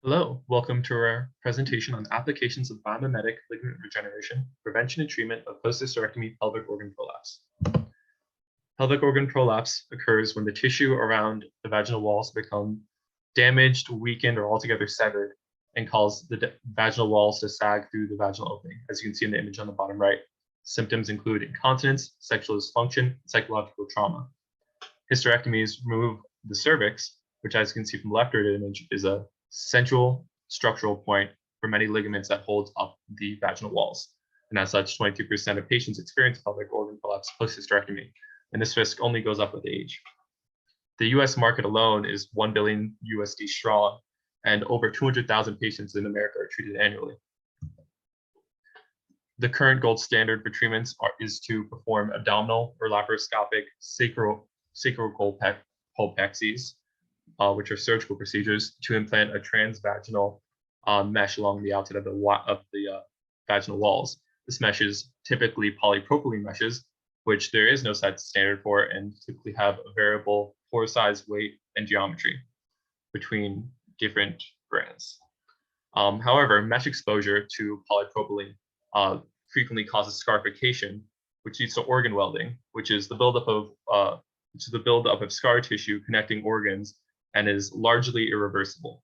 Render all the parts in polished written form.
Hello, welcome to our presentation on applications of biomimetic ligament regeneration, prevention and treatment of post-hysterectomy pelvic organ prolapse. Pelvic organ prolapse occurs when the tissue around the vaginal walls become damaged, weakened, or altogether severed and cause the vaginal walls to sag through the vaginal opening, as you can see in the image on the bottom right. Symptoms include incontinence, sexual dysfunction, and psychological trauma. Hysterectomies remove the cervix, which, as you can see from the left-rated image, is a central structural point for many ligaments that holds up the vaginal walls. And as such, 22% of patients experience pelvic organ prolapse post-hysterectomy, and this risk only goes up with age. The US market alone is 1 billion USD strong, and over 200,000 patients in America are treated annually. The current gold standard for treatments is to perform abdominal or laparoscopic sacrocolpexes, which are surgical procedures to implant a transvaginal mesh along the outside of the vaginal walls. This mesh is typically polypropylene meshes, which there is no set standard for, and typically have a variable pore size, weight, and geometry between different brands. However, mesh exposure to polypropylene frequently causes scarification, which leads to organ welding, which is the buildup of scar tissue connecting organs and is largely irreversible.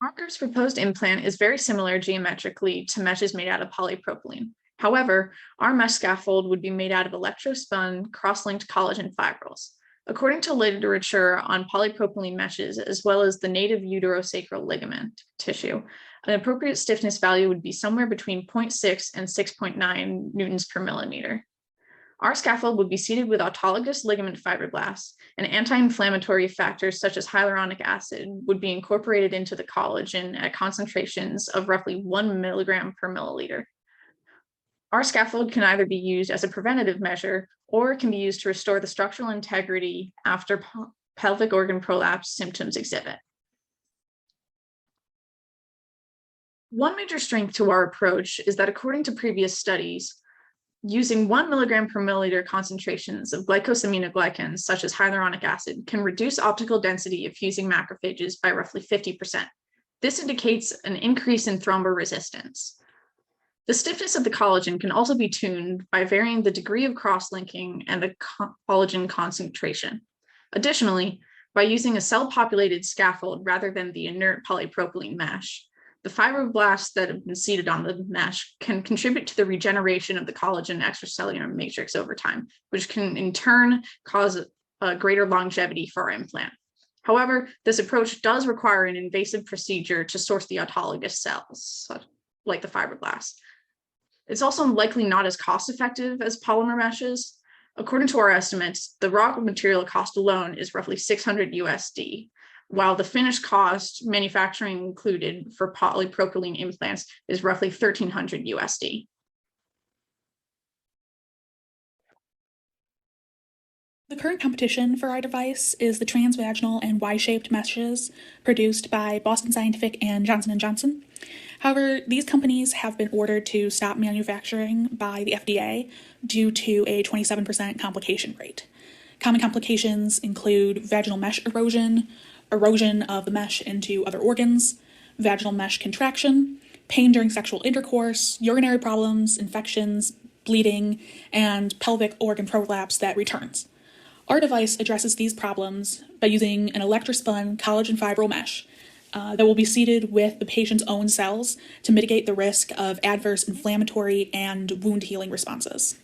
Marker's proposed implant is very similar geometrically to meshes made out of polypropylene. However, our mesh scaffold would be made out of electrospun cross-linked collagen fibrils. According to literature on polypropylene meshes, as well as the native uterosacral ligament tissue, an appropriate stiffness value would be somewhere between 0.6 and 6.9 newtons per millimeter. Our scaffold would be seeded with autologous ligament fibroblasts, and anti-inflammatory factors such as hyaluronic acid would be incorporated into the collagen at concentrations of roughly 1 milligram per milliliter. Our scaffold can either be used as a preventative measure or can be used to restore the structural integrity after pelvic organ prolapse symptoms exhibit. One major strength to our approach is that according to previous studies, using 1 milligram per milliliter concentrations of glycosaminoglycans, such as hyaluronic acid, can reduce optical density of fusing macrophages by roughly 50%. This indicates an increase in thromboresistance. The stiffness of the collagen can also be tuned by varying the degree of cross-linking and the collagen concentration. Additionally, by using a cell-populated scaffold rather than the inert polypropylene mesh, the fibroblasts that have been seeded on the mesh can contribute to the regeneration of the collagen extracellular matrix over time, which can in turn cause a greater longevity for our implant. However, this approach does require an invasive procedure to source the autologous cells, like the fibroblasts. It's also likely not as cost-effective as polymer meshes. According to our estimates, the raw material cost alone is roughly 600 USD, while the finished cost, manufacturing included, for polypropylene implants is roughly 1,300 USD. The current competition for our device is the transvaginal and Y-shaped meshes produced by Boston Scientific and Johnson & Johnson. However, these companies have been ordered to stop manufacturing by the FDA due to a 27% complication rate. Common complications include vaginal mesh erosion, erosion of the mesh into other organs, vaginal mesh contraction, pain during sexual intercourse, urinary problems, infections, bleeding, and pelvic organ prolapse that returns. Our device addresses these problems by using an electrospun collagen fibril mesh that will be seeded with the patient's own cells to mitigate the risk of adverse inflammatory and wound healing responses.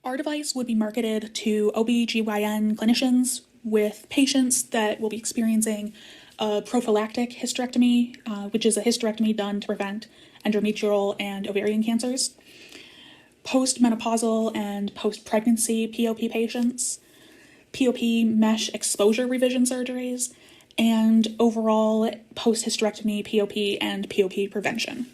Our device would be marketed to OB/GYN clinicians with patients that will be experiencing a prophylactic hysterectomy, which is a hysterectomy done to prevent endometrial and ovarian cancers, post-menopausal and post-pregnancy POP patients, POP mesh exposure revision surgeries, and overall post-hysterectomy POP and POP prevention.